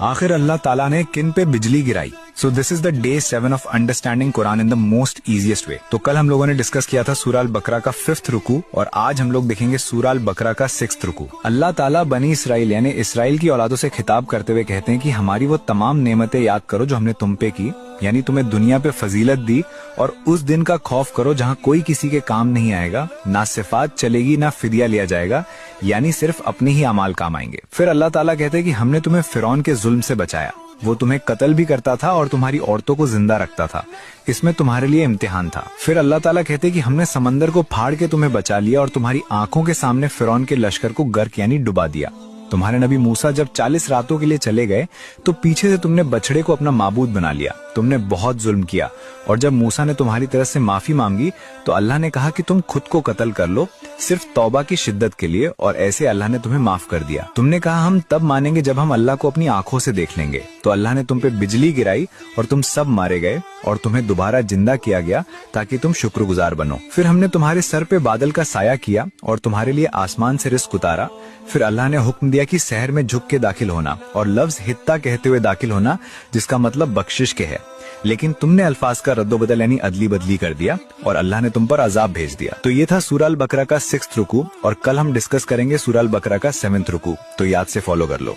आखिर अल्लाह ताला ने किन पे बिजली गिराई। So this is the day 7 of understanding Quran in the most easiest way. तो कल हम लोगों ने डिस्कस किया था सूरह अल बकरा का 5th रुकू और आज हम लोग देखेंगे सूरह अल बकरा का 6th रुकू। अल्लाह ताला बनी इसराइल यानी इसराइल की औलादों से खिताब करते हुए कहते हैं कि हमारी वो तमाम नेमतें याद करो जो हमने तुम पे की, यानी तुम्हें दुनिया पे फजीलत दी, और उस दिन का खौफ करो जहाँ कोई किसी के काम नहीं आएगा, ना सिफात चलेगी ना फिदिया लिया जाएगा, यानी सिर्फ अपने ही अमाल काम आएंगे। फिर अल्लाह ताला कहते हैं कि हमने तुम्हें फिरौन के जुल्म से बचाया, वो तुम्हें कत्ल भी करता था और तुम्हारी औरतों को जिंदा रखता था, इसमें तुम्हारे लिए इम्तिहान था। फिर अल्लाह ताला कहते हैं कि हमने समंदर को फाड़ के तुम्हें बचा लिया और तुम्हारी आंखों के सामने फिरौन के लश्कर को गर्क यानी डुबा दिया। तुम्हारे नबी मूसा जब 40 रातों के लिए चले गए तो पीछे से तुमने बछड़े को अपना माबूद बना लिया। तुमने बहुत जुल्म किया और जब मूसा ने तुम्हारी तरफ से माफी मांगी तो अल्लाह ने कहा कि तुम खुद को कत्ल कर लो सिर्फ तौबा की शिद्दत के लिए, और ऐसे अल्लाह ने तुम्हें माफ कर दिया। तुमने कहा हम तब मानेंगे जब हम अल्लाह को अपनी आंखों से देख लेंगे, तो अल्लाह ने तुम पे बिजली गिराई और तुम सब मारे गए और तुम्हें दोबारा जिंदा किया गया ताकि तुम शुक्रगुजार बनो। फिर हमने तुम्हारे सर पे बादल का साया किया और तुम्हारे लिए आसमान से रिस्क उतारा। फिर अल्लाह ने हुक्म दिया कि शहर में झुक के दाखिल होना और लफ्ज हित्ता कहते हुए दाखिल होना, जिसका मतलब बख्शिश के है, लेकिन तुमने अल्फाज का रद्दोबदल यानी अदली बदली कर दिया और अल्लाह ने तुम पर अजाब भेज दिया। तो ये था सूरह अल बकरा का 6th रुकू और कल हम डिस्कस करेंगे सूरह अल बकरा का 7th रुकू। तो याद से फॉलो कर लो।